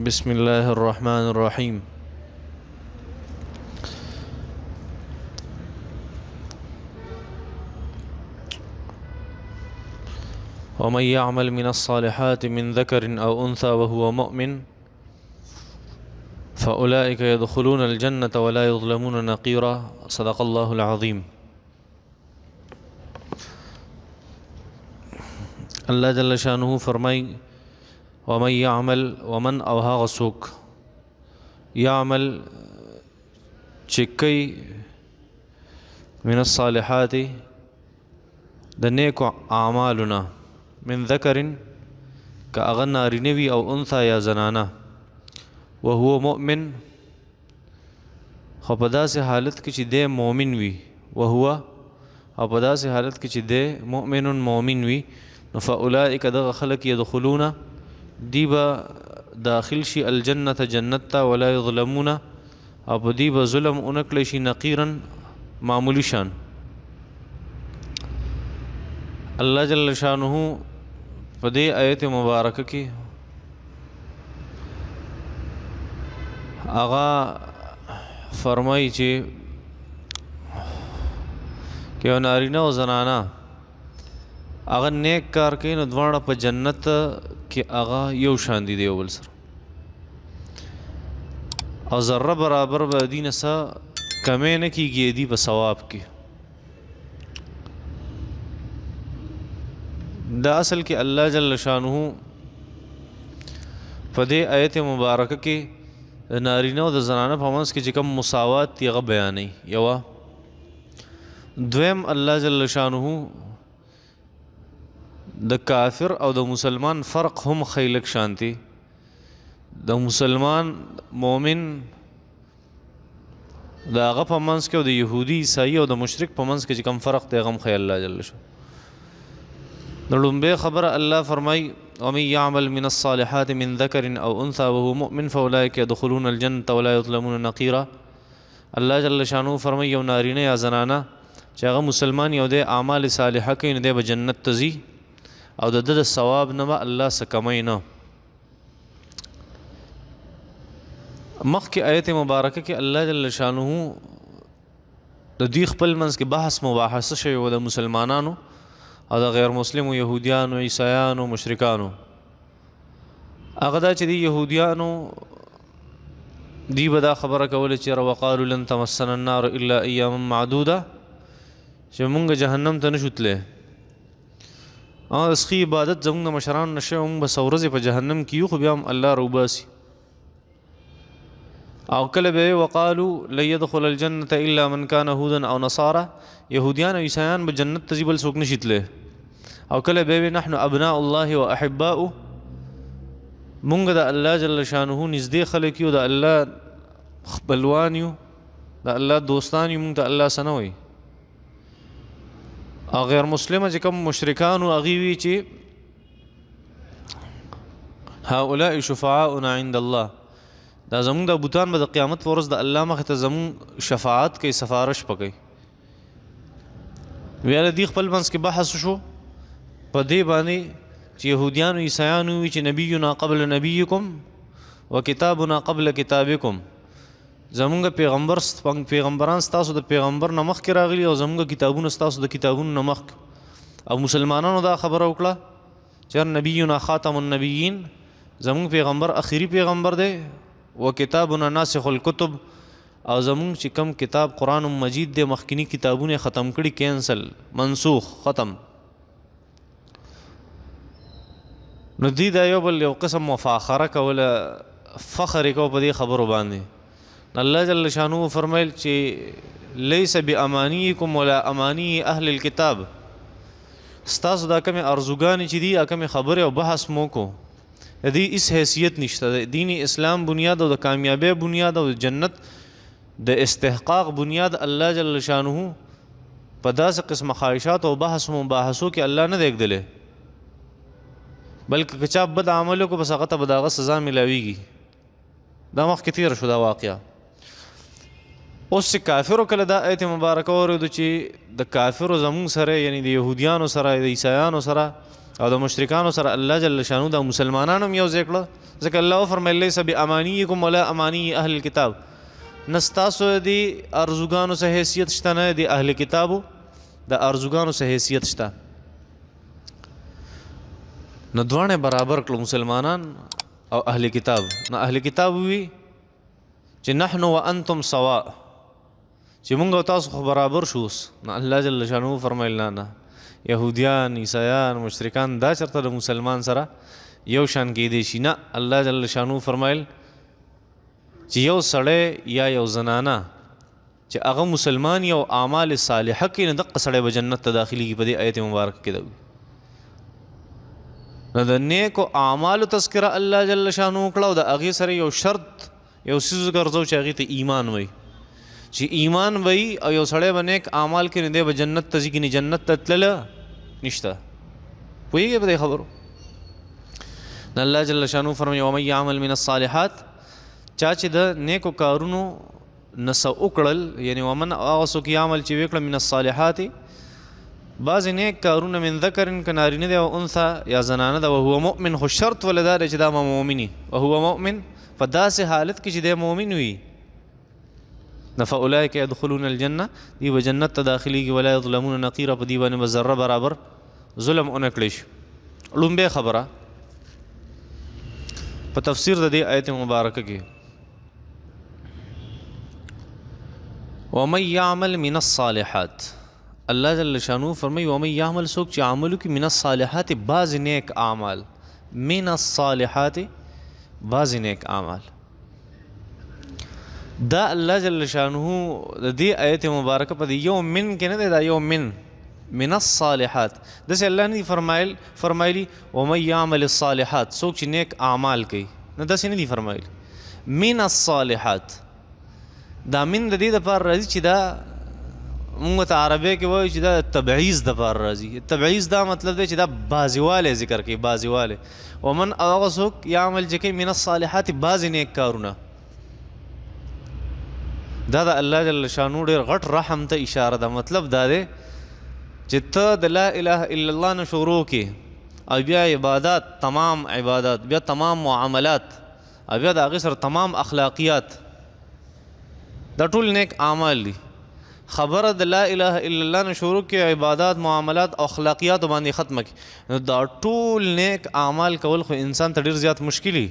بسم الله الرحمن الرحيم. ومن يعمل من الصالحات من ذكر أو أنثى وهو مؤمن فأولئك يدخلون الجنة ولا يظلمون نقيرا. صدق الله العظيم. الله جل شانه فرمای ومن يعمل ومن او هغه څوک يعمل چکی من الصالحات د نیکو اعمالنا من ذکر که اغه نارینوي او انثى یا زنانه وهو مؤمن خو په داسې حالت کې چې دی مؤمن وي وهو او په داسې حالت کې چې دی مؤمن وي نو فاولئک دغه خلک يدخلون دیبا داخل شي الجنة جنت تا ولا يظلمون او په دیبا ظلم اونکلی شي نقیرا معمولی شان. الله جل شانه په دې آیت مبارکه کې آغا فرمایي چې یو نارینه او زنانه اغه نیک کار کوي نو دواړه په جنت کې اغه یو شان دي یو بل سره او ذره برابر به دین سره کمې نه کیږي دی په ثواب کې. دا اصل کې الله جل شانه په دې آیت مبارکه کې نارینه او د زنانه په منځ کې چې کوم مساوات دی هغه بیانوي. یو دویم الله جل شانه د کافر او د مسلمان فرق هم خیلک شانتی. د مسلمان مومن د هغه په منځ کې او د یهودي عیسائی او د مشرک په منځ کې چې کوم فرق دی هغه خی الله جل شانه. د لومبه خبره الله فرمای ومن يعمل من الصالحات من ذكر او انثى وهو مؤمن فاولئك يدخلون الجنه ولا يظلمون نقيرا. الله جل شانه فرمای یو نارینه یا زنانه چې هغه مسلمان یو د اعمال صالحه کوي نو د جنت ته ځي او د ثواب نه الله سکمای نه. مخکې آیت مبارکه کې الله جل شانه د دوی خپل منځ کې بحث مباحثه شوی و د مسلمانانو او د غیر مسلمو يهوديانو عیسایانو مشرکانو. هغه دا چې دی يهوديانو دی به دا خبره کوله چې وقالوا لن تمسنا النار الا اياما معدوده چې مونږ جهنم ته نشو تللی او اسخي عبادت زمونږ مشران نشه مونږ بس ورځې په جهنم کې یو خو بیا هم الله روباسي. او کله به وقالو لن يدخل الجنة الا من كان هودا او نصارى يهوديان او عیسایان به جنت ته ځي بل څوک نشي تللی. او کله به نحن ابناء الله واحباؤه مونږ د الله جل شانه نږدې خلک یو د الله خپلوان یو د الله دوستان یو مونږ ته الله سنوي. او غیر مسلمه چې کوم مشرکان او اغي وی چې هؤلاء شفعاؤنا عند الله دا زمون د بوتان به د قیامت ورځ د الله مخ ته زمون شفاعت کوي سفارش پکې. ویل دی خپل منځ کې بحث شو په دې باندې چې يهوديان او عیسایان وی چې نبینا قبل نبیکم وکتابنا قبل کتابکم زمونږ پیغمبران ستاسو د پیغمبر نه مخکې راغلي او زمونږ کتابونه ستاسو د کتابونو نه مخکې. او مسلمانانو دا خبره وکړه چې نبینا خاتم النبیین زمونږ پیغمبر اخیری پیغمبر دی وکتابنا ناسخ الکتب او زمونږ چې کم کتاب قرآن مجید دی مخکینی کتابونه ختم کړي کینسل منسوخ ختم. نو دی دا یو بل یو قسم مفاخره کوله فخر کو په دې خبرو باندې. الله جل شانه فرمایل چې ليس بامانيكم ولا اماني اهل الكتاب استاسو دا کوم ارزوګان چې دی کوم خبره او بحث مو کو دې اس حیثیت نشته. دین اسلام بنیاد او د کامیابی بنیاد او جنت د استحقاق بنیاد الله جل شانه په داسې قسم خواهشات او بحث مباحثو کې الله نه دیکدله بلکې کچا بد عملو کو بس هغه ته بداغه سزا ملاويږي. دا مخ کثیر شو دا واقعا. اوس کافرو کله دا آیت مبارکه ورته چې د کافرو زمون سره یعنی د يهوديانو سره د عیسایانو سره او د مشرکانو سره الله جل شانو د مسلمانانو یو ذکر ځکه الله فرمایي لیس بامانیکم ولا امانی اهل الكتاب، نستاسو دی ارزوګانو څه حیثیت شته نه دی اهل کتابو د ارزوګانو څه حیثیت شته. نو دواړه برابر کړو مسلمانان او اهل کتاب. نو اهل کتاب وی چې نحن وانتم سواء، چې مونږ او تاسو خو برابر شوس. نو الله جل شانه فرمایل نه يهوديان عیسایان مشرکان دا چرته د مسلمان سره یو شان کېدی شي نه. الله جل شانه فرمایل چې یو سړی یا یو زنانه چې هغه مسلمان یو اعمال صالحه کې نه دغه سړی به جنت ته داخلي په دې آیت مبارکه کې دی. نو د نیکو اعمالو تذکره الله جل شانه کړه او د هغې سره یو شرط یو څیز ګرځو چې هغې ته ایمان وایي، چې ایمان وایي او یو سړی به نیک اعمال کې نه دی به جنت ته ځي که نه جنت ته تلله نشته. پوهېږې په دې خبرو؟ نو الله جل شانه فرمایي ومن یعمل من الصالحات، چا چې د نیکو کارونو نسه وکړل، یعنی ومن هغه څوک یعمل چې وکړه من الصالحات بعضې نیک کارونه من ذکرن که نارینه دی او انثی یا زنانه ده وهو مؤمن، خو شرط ولې دا دی چې دا مؤمني وهو مؤمن، په داسې حالت کې چې دی مؤمن وي. نو فاولئک یدخلون الجنه، دی به جنت ته داخلیږي ولا یظلمون نقیرا، په دې باندې به ذره برابر ظلم ونه کړی شي. لومبۍ خبره په تفسیر د دې آیت مبارکه کې ومن یعمل من الصالحات، الله جل شانو فرمایي ومن یعمل څوک چې عملو کې من الصالحات بعض نیک اعمال، من الصالحات بعض نیک اعمال. دا الله جل شانو د دې آیت مبارکه په یو من کې نه دی، دا یو من الصالحات داسې الله نه دي فرمایلی ومن یعمل الصالحات څوک چې نیک اعمال کوي، نه داسې نه دي فرمایلی من الصالحات. دا من د دې دپاره راځي چې دا مونږ ته عربی کې وایو چې دا تبعیض دپاره راځي. تبعیض دا مطلب دی چې دا بازیوالی ذکر کوي، بازیوالی. ومن هغه څوک یعمل چې کوي من الصالحات بعضې نیک کارونه، دا د الله جل شانو ډېر غټ رحم ته اشاره ده. مطلب دا دی چې ته د لا اله الا الله نه شروع کې او بیا عبادات، تمام عبادات، بیا تمام معاملات، او بیا د هغې سره تمام اخلاقیات، دا ټول نیک اعمال دي. خبره د لا اله الا الله نه شروع کې عبادات، معاملات او اخلاقیات باندې ختمه کړي، نو دا ټول نیک اعمال کول خو انسان ته ډېر زیات مشکل وي.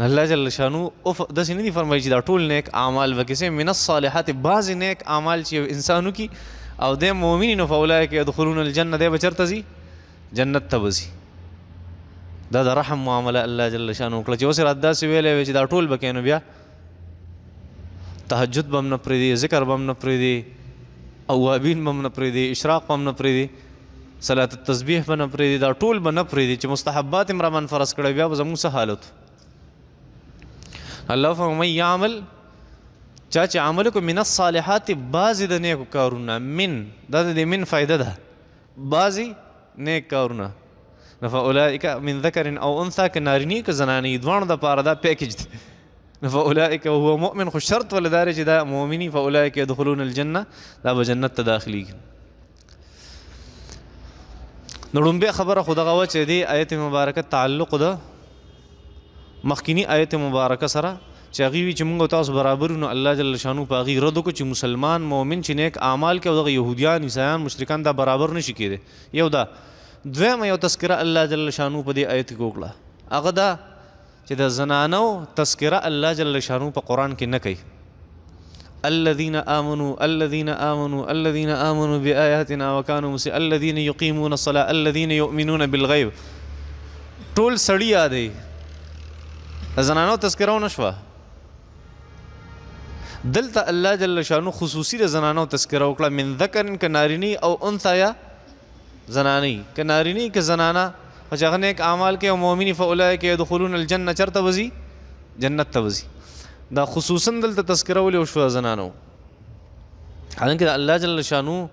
الله جل شانو داسې نه دي فرمایي چې دا ټول نیک اعمال به کیسې من الصالحات بعضې نیک اعمال چې یو انسان وکړي او دی مؤمن نو فاولئک یدخلون الجنه، دی به چېرته ځي؟ جنت ته به ځي. دا د رحم معامله الله جل شانو وکړه چې اوس یې راته داسې ویلی وی چې دا ټول به کوې نو بیا تهجد به هم نه پرېږدي، ذکر به هم نه پرېږدي، اوابین به هم نه پرېږدي، اشراق به هم نه پرېږدي، صلات التسبیح به نه پرېږدي، دا ټول به نه پرېږدي چې مستحبات هم رامن فرض کړی، بیا به زموږ څه حالت. الله فرمایي من یعمل، چا چې عمل کو من الصالحات بعضې د نیکو کارونه، من دا د دې من فایده ده، بعضې نیک کارونه. نو فاولئک من ذکر او انثی که نارینې که زنانې دواړو دپاره دا پیکج دی. نو فاولئک وهو مؤمن، خو شرط ولې دا دی چې دا مؤمني. فاولئک یدخلون الجنه، دا به جنت ته داخلیږي. نو لومبۍ خبره خو دغه وه چې دې آیت مبارکه تعلق ده مخکینی آیت مبارکه سره چې هغې وي چې مونږ او تاسو برابر نو الله جل شانو په هغې رد وکړو چې مسلمان مؤمن چې نیک اعمال کوي او دغه یهودیان عیسایان مشرکان دا برابر نشي کېدی. یو دا. دویمه یو تذکره الله جل شانو په دې آیت کې وکړه، هغه دا چې د زنانو تذکره الله جل شانو په قرآن کې نه کوي. الذين آمنوا بآياتنا وكانوا مسلمين الذين يقيمون الصلاة الذين يؤمنون بالغيب. ټول سړي یادوي، د زنانو تذکره ونه شوه. دلته الله جل شانو خصوصي د زنانو تذکره وکړه، من ذکر که نارینی او انثی یا زنانی، که نارینی که زنانه چې هغه نیک اعمال کوي او مؤمني فاولئک یدخلون الجنه، چېرته به ځي؟ جنت ته به ځي. دا خصوصا دلته تذکره ولې وشوه زنانو، حالانکې د الله جل شانو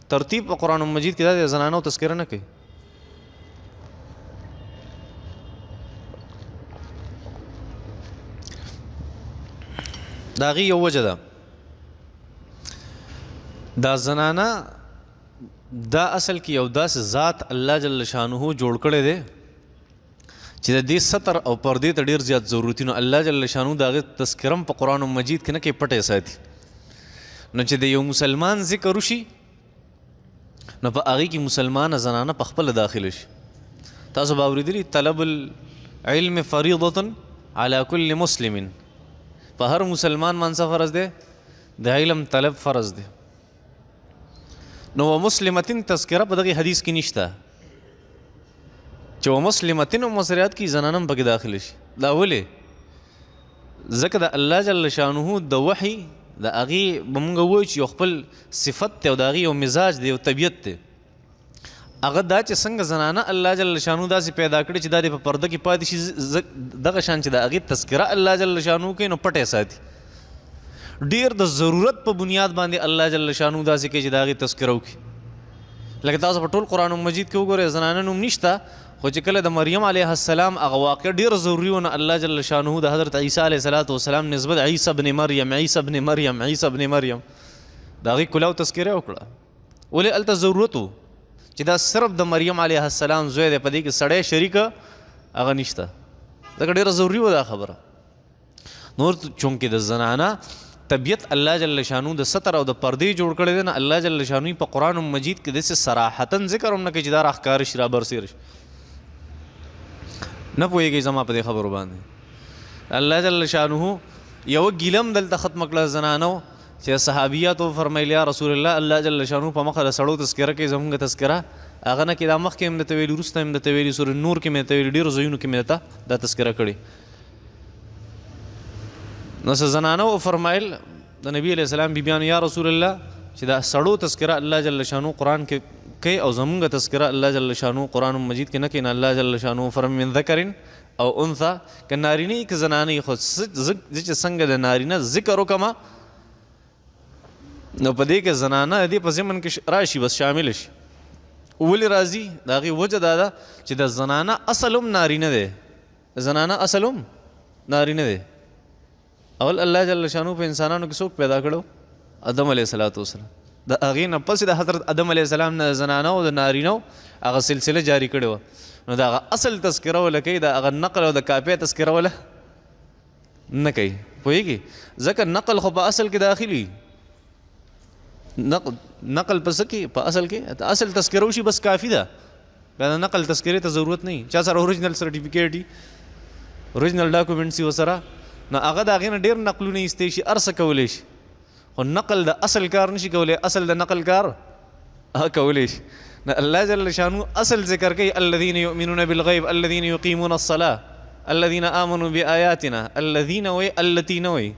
ترتیب په قرآن مجید کې دا د زنانو تذکره نه کوي. دا غي یو وجه ده. دا زنانه دا اصل کې یو داسې ذات الله جل شانه جوړ کړی دی چې د دې ستر او پردې ته ډېر زیات ضرورت نو الله جل شانو د هغې تذکره په قرآن مجید کې نه کې پټې ساتي. نو چې د یو مسلمان ذکر وشي نو په هغې کې مسلمانه زنانه په خپله داخله شي. تاسو به اورېدلي طلب العلم فریضة على كل مسلم، په هر مسلمان باندې فرض دی د علم طلب فرض دی. نو ومسلمتین تذکره په دغې حدیث کې نشته چې ومسلمتین و مسریات کې زنانه هم پکې داخله شي. دا ولې؟ ځکه د الله جل شانه د وحي د هغې به مونږ ووایو چې یو خپل صفت دی او د هغې یو مزاج دی یو طبیعت دی. هغه دا چې څنګه زنانه الله جل شانو داسې پیدا کړي چې دا دې په پرده کې پاتې شي، دغه شان چې د هغې تذکره الله جل شانو کوي نو پټې ساتي. ډېر د ضرورت په بنیاد باندې الله جل شانو داسې کوي چې د هغې تذکره وکړي. لکه تاسو په ټول قرآن مجید کې وګورئ زنانه نوم نشته، خو چې کله د مریم علیه السلام هغه واقع ډېر ضروري و نو الله جل شانه د حضرت عیسی علیه السلام نسبت عیسی ابن مریم عیسی ابن مریم عیسی ابن مریم د هغې کلاو تذکره وکړه. ولې هلته ضرورت و چې دا صرف د مریم علیه السلام زوی دی، په دې کې سړی شریکه هغه نشته، ځکه ډېره ضروري وه دا خبره. نور چونکې د زنانه طبیعت الله جل شانو د ستر او د پردې جوړ کړی دی نه، الله جل شانو په قرآن مجید کې داسې صراحتاً ذکر هم نه کوي چې دا راښکاره شي رابرسېره شي. نه پوهېږئ زما په دې خبرو باندې. الله جل شانه یوه ګیله هم دلته ختمه کړه زنانو چې صحابیاتو فرمیل یا رسول الله الله جل شانو په مخه د سړو تذکره کوي زمونږ تذکره هغه نه کې دا مخکې هم درته ویلي وروسته هم درته ویلي سورة نور کې مې درته ویلي ډېرو ځایونو کې مې درته دا تذکره کړې. نو څه زنانه وفرمایل د نبي علیه السلام بیبیانو یا رسول الله چې دا سړو تذکره الله جل شانو قرآن کې کوي او زمونږ تذکره الله جل شانو قرآن مجید کې نه کوي. نه الله جل شانو فرمایي من ذکر او انثى، که نارینه یي که زنانه یي، خو زه چې څنګه د نارینه ذکر وکړمه نو په دې کې زنانه د دې په ضمن کې راشي بس شامل شي. ولې راځي؟ د هغې وجه دا ده چې د زنانه اصل هم نارینه دی، زنانه اصل هم نارینه دی. اول الله جل شانو په انسانانو کې څوک پیدا کړو؟ آدم علیه السلام. د هغې نه پس د حضرت آدم علیه السلام نه زنانه او د نارینه هغه سلسله جاري کړې وه. نو د هغه اصل تذکره وله کوي، د هغه نقل او د کاپۍ تذکره وله نه کوي. پوهېږي؟ ځکه نقل خو په اصل کې داخلي، نقل په څه کې؟ په اصل کې اصل تذکره وشي بس کافي ده، بیا د نقل تذکرې ته ضرورت نه وي. چا سره اوریجنل سرټیفیکیټ وي، اوریجنل ډاکومنټس وي ورسره، نو هغه د هغې نه ډېر نقلونه ایستی شي، هر څه کولی شي، خو نقل د اصل کار نشي کولی. اصل د نقل کار هغه کولی شي. نو الله جل شانو اصل ذکر کوي الذین یؤمنون بالغیب الذین یقیمون الصلاة الذین آمنوا بآیاتنا. الذین وی التی نه وی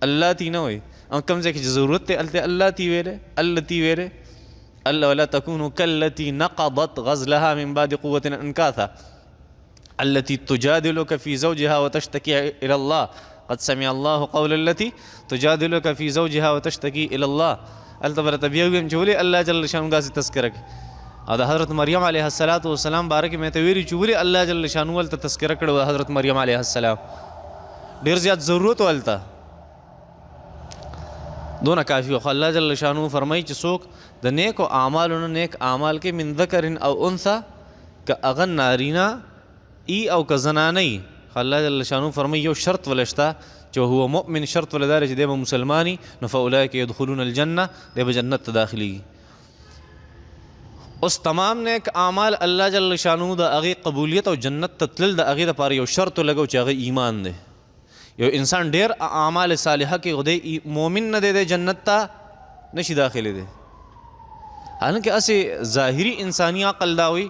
اللاتی نه وی، او کوم ځای کې چې ضرورت دی هلته اللاتی ویلی التی ویلی. الله ولا تکونوا کالتی نقضت غزلها من بعد قوة انکاثا التي تجادلك في زوجها وتشتكي إلى الله قد سمع الله قول التي تجادلك في زوجها وتشتكي إلى الله. هلته به راته بیا ویم چې ولې الله جل شانو داسې تذکره کوي. او د حضرت مریم علیه السلام باره کې مې ته ویلي چې ولې الله جل شانو هلته تذکره کړې وه حضرت مریم علیه السلام. ډېر زیات ضرورت و هلته، دونه کافي و. خو الله جل شانو فرمایي چې څوک د نیکو اعمالو نه نیک اعمال کې من ذکر او انثى، که هغه نارینه ای او که زنانه ای، الله جل شانو فرمایي یو شرط ولشته چې هو مؤمن، شرط ولدار چې دی به مسلمانی، نو فاولئک یدخلون الجنه، دی به جنت ته داخلیږي. اوس تمام نیک اعمال الله جل شانو د هغې قبولیت او جنت ته تلل د هغې دپاره یو شرط ولګو چې هغه ایمان دی. یو انسان ډېر اعمال صالحه کې خدای مؤمن نه دی، دی جنت ته نشي داخلی دی. حالانکه هسې ظاهري انساني عقل دا وي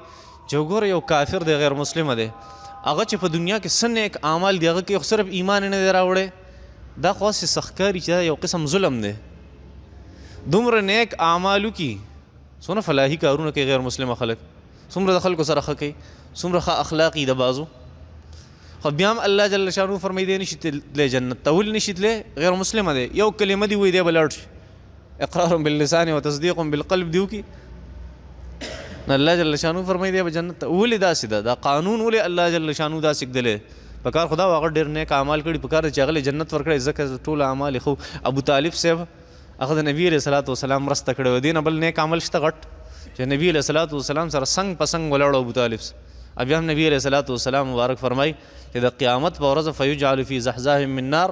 چې وګوره یو کافر دی غیر مسلمه دی، هغه چې په دنیا کې څه نیک اعمال دی هغه کې صرف ایمان نه دی راوړی، دا خو هسې سخت ښکاري چې دا یو قسم ظلم دی. دومره نیک اعمالو کې څومره فلاحي کارونه کوي غیر مسلمه خلک، څومره د خلکو سره ښه کوي، څومره ښه اخلاقي د بازو، خو بیا هم الله جل شانو فرمایي دی نشي تللی جنت ته. ولې نشي تللی؟ غیر مسلمه دی، یو کلمه دی وایي دی به لاړ شي، اقرار باللسان و تصدیق بالقلب دی وکړي. الله جل شانو فرمایي دی به جنت ته. ولې داسې ده؟ دا قانون ولې الله جل شانو داسې ږدلی؟ په کار خدا هغه ډېر نیک اعمال کړي، په کار چې هغه جنت ورکړی، ځکه ټول اعمال خو ابو طالب صاحب هغه د نبي علیه السلام مرسته کړې وه، دې نه بل نیک عمل شته غټ چې نبي علیه السلام سره څنګ په څنګ ولاړو ابو طالب. بیا هم نبی علیہ الصلوۃ والسلام مبارک فرمای چې د قیامت په ورځ فیجعل فی زحزاح من نار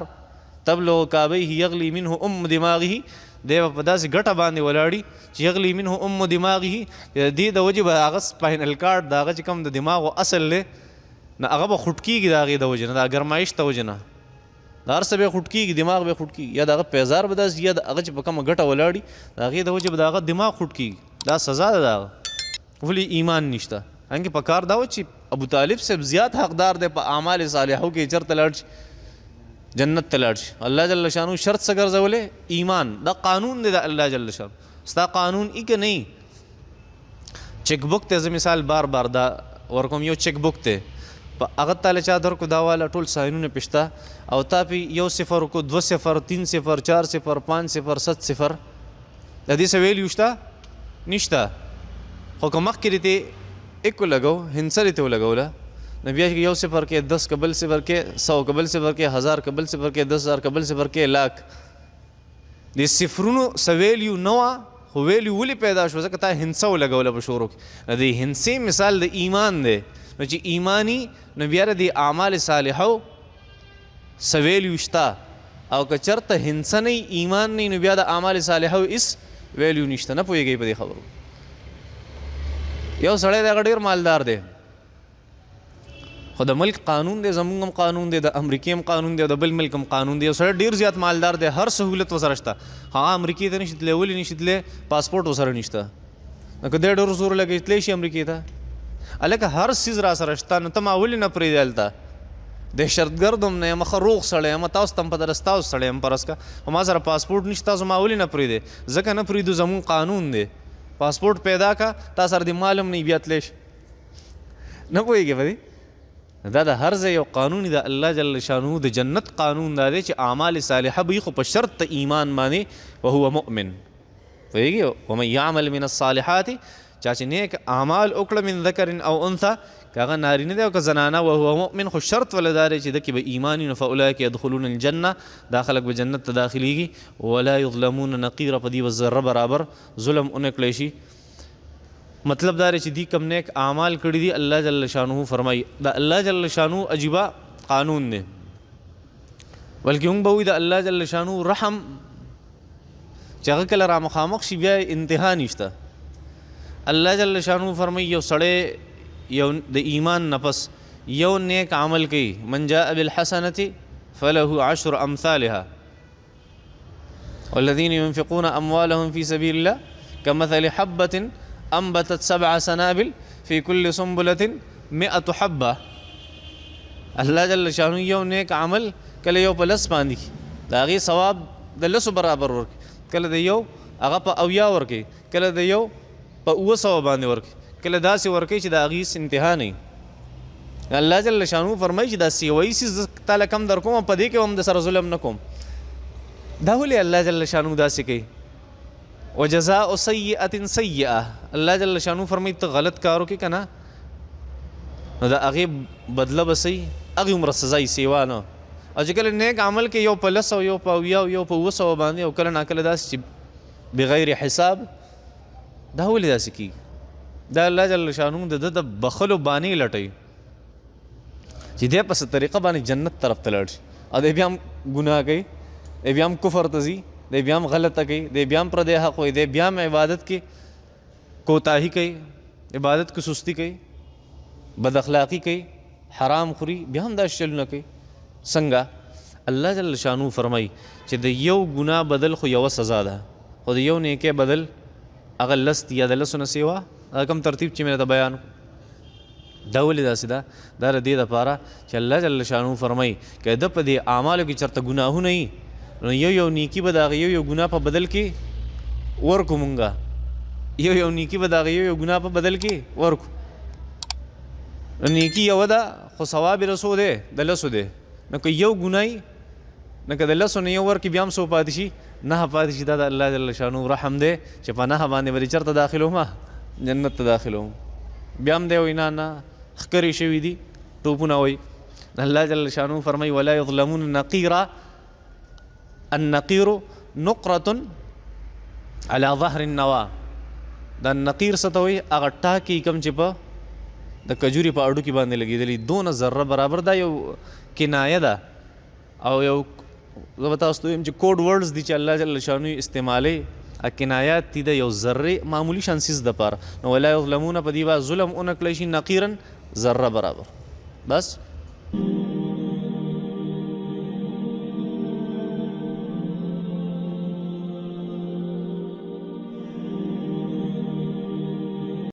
تبلغ کعبیه یغلی منه دماغه، دی په داسې ګټه باندې ولاړي چې یغلی منه دماغه، دی د وجې به هغه سپاینل کارډ د هغه چې کوم د دماغ اصل دی نه هغه به خوټ کېږي د هغې د وجې نه، د ګرمایش د وجې نه د هر څه به یې خوټ کېږي، دماغ به یې خوټ کېږي، یا د هغه پیزار به داسې، یا د هغه چې په کومه ګټه ولاړي د هغې د وجې به د هغه دماغ خوټ کېږي، دا سزا ده د هغه، ولې ایمان نشته. هنګې په کار دا و چې ابو طالب صاحب زیات حقدار دی په اعمال صالحو کې چېرته لاړ شي جنت ته لاړ شي. الله جل شانو شرط څه ګرځولی؟ ایمان. دا قانون دی د الله جل شانو، ستا قانون ای که نه چیک بک ته زه مثال بار بار دا ورکوم، یو چیک بک ته په هغه تاله چا درکو دا والا ټول ساینونه پشته او تا پې 1 0 کو 2 0 3 0 4 0 5 0 7 0 د دې څه ویلیو شته؟ نشته. خو که مخکې دې ایکو لګو هنسر ته ولګوله نو بیا 1 0 کې 10 قبل 0 کې 100 قبل 0 کې 1000 قبل 0 کې 10000 قبل 0 کې لاک، د صفرونو څه ویلیو نه وه خو ویلیو ولې پیدا شو؟ ځکه تا هنسه ولګوله په شروع کې. د هنسې مثال د ایمان دی، نو چې ایمانی نو بیا د اعمال صالحو څه ویلیو شته، او که چېرته هنسه نه ایمان نه نو بیا د اعمال صالحو هېڅ ویلیو نشته. نه پوهېږئ په دې خبرو. یو سړی دی هغه ډېر مالدار دی، خو د ملک قانون دی، زمونږ هم قانون دی، د امریکې هم قانون دی او د بل ملک هم قانون دی. یو سړی ډېر زیات مالدار دی، هر سهولت ورسره شته، هغه امریکې ته نشي تللی. ولې نشي تللی؟ پاسپورټ ورسره نشته. نو که دی ډېر زور لګوي تللی شي امریکې ته. هلکه هر څیز را سره شته، نو ته ما ولې نه پرېږدې هلته؟ دهشتګرد هم نه یم، ښه روغ سړی یم، تاسو ته هم پته ده ستاسو سړی یم فرض که، خو ما سره پاسپورټ نشته، تاسو ما ولې نه پرېږدې؟ ځکه نه پرېږدو، زمونږ قانون دی. پاسپورټ پیدا کا تا سره د مال هم نه بیا تلی شي. نه پوهېږې په دې؟ دا د هر ځای یو قانون د الله جل شانه د جنت قانون دا دی چې اعمال صالحه به خو په شرط د ایمان باندې وهو مؤمن. پوهېږي؟ ومن یعمل من الصالحات، چا چې نیک اعمال وکړه من ذکر او انثى، که هغه نارینه دی او که زنانه، وهو مؤمن، خو شرط ولې دا دی چې دکې به ایمان وي، نو فاولئک یدخلون الجنه، دا خلک به جنت ته داخلیږي، ولا یظلمون نقیره، په دې به ذره برابر ظلم ونه کړی شي. مطلب دا دی چې دی کم نیک اعمال کړي دي، الله جل شانه فرمایي دا الله جل شانه عجیبه قانون دی. بلکې موږ به وایو د الله جل شانه رحم چې هغه کله را مخامخ شي بیا انتها نشته. الله جل شانه فرمایي یو سړی یو د ایمان نفس یو نیک عمل کوي، من جاء بالحسنة فله 10 امثالها والذين ينفقون اموالهم في سبيل الله كمثل حبة انبتت 7 سنابل في كل سنبلة 100 حبة. الله جل شانه یو نیک عمل کله یو په لس باندې د هغې ثواب د لسو برابر ورکړي، کله د یو هغه په 80 ورکړي، کله د یو په 900 باندې ورکړي، کله داسې ورکوي چې د هغې انتها نه وي. الله جل شانو فرمایي چې دا سیوایي څیز تاله کم در کوم، په دې کې هم د سره ظلم نه کوم. دا ولې الله جل شانو داسې کوي؟ وجزاء سیئة سیئة، الله جل شانو فرمایي ته غلط کار وکړې که نه نو د هغې بدله به صحیح هغې عمره سزا یې سیوا نه. او چې کله نیک عمل کې یو په 100 یو په 80 یو په 900 باندې، او کله ناکله داسې چې بغیر حساب، دا ولې داسې کېږي؟ دا الله جل شانو د ده د بخلو بانې لټوي چې دی په څه طریقه باندې جنت طرف ته لاړ شي، او دی بیا هم ګناه کوي، دی بیا هم کفر ته ځي، دی بیا هم غلطه کوي، دی بیا هم پردی حق وایي، دی بیا هم عبادت کې کوتاهي کوي، عبادت کې سستی کوي، بد اخلاقی کوي، حرام خوري، بیا هم دا چلونه کوي. څنګه؟ الله جل شانو فرمایي چې د یو ګناه بدل خو یوه سزا ده، خو د یو نیکۍ بدل هغه لس یا د لسو نه سیوا، هغه کوم ترتیب چې مې ته بیان. دا ولې داسې ده؟ دا د دې دپاره چې الله جل شانو فرمایي که ده په دې اعمالو کې چېرته ګناهونه وي نو یو نیکي به د هغه یو ګناه په بدل کې ورکو مونږه، یو نیکي به د هغه یو ګناه په بدل کې ورکو. نیکي یوه ده خو ثواب یې رسو دی د لسو دی، نو که یو ګناه نو که د لسو نه یو ورکړي بیا هم څو پاتې شي؟ 9 پاتې شي. دا د الله جل شانو رحم دی چې په 9 باندې به چېرته داخلوم؟ جنت ته داخلوم. بیا هم دی وایي نه ښکرې شوي دي ټوپونه وایي. الله جل شانو فرمایي ولا یظلمون نقیرا، النقیر نقرة على ظهر النوا. دا نقیر څه ته وایي؟ هغه ټاکې کوم چې په د کجوري په اډو کې باندې لګېدلي دونه ذره برابر دا یو کنایه ده او یو زه به تاسو ته وایم چې کوډ ورډز دي چې الله جل شانو یې استعمالوي کنایات دي د یو ذرې معمولي شان څیز دپاره نو ولا یظلمونه په دې باندې ظلم ونه کړی شي نقیرا ذره برابر بس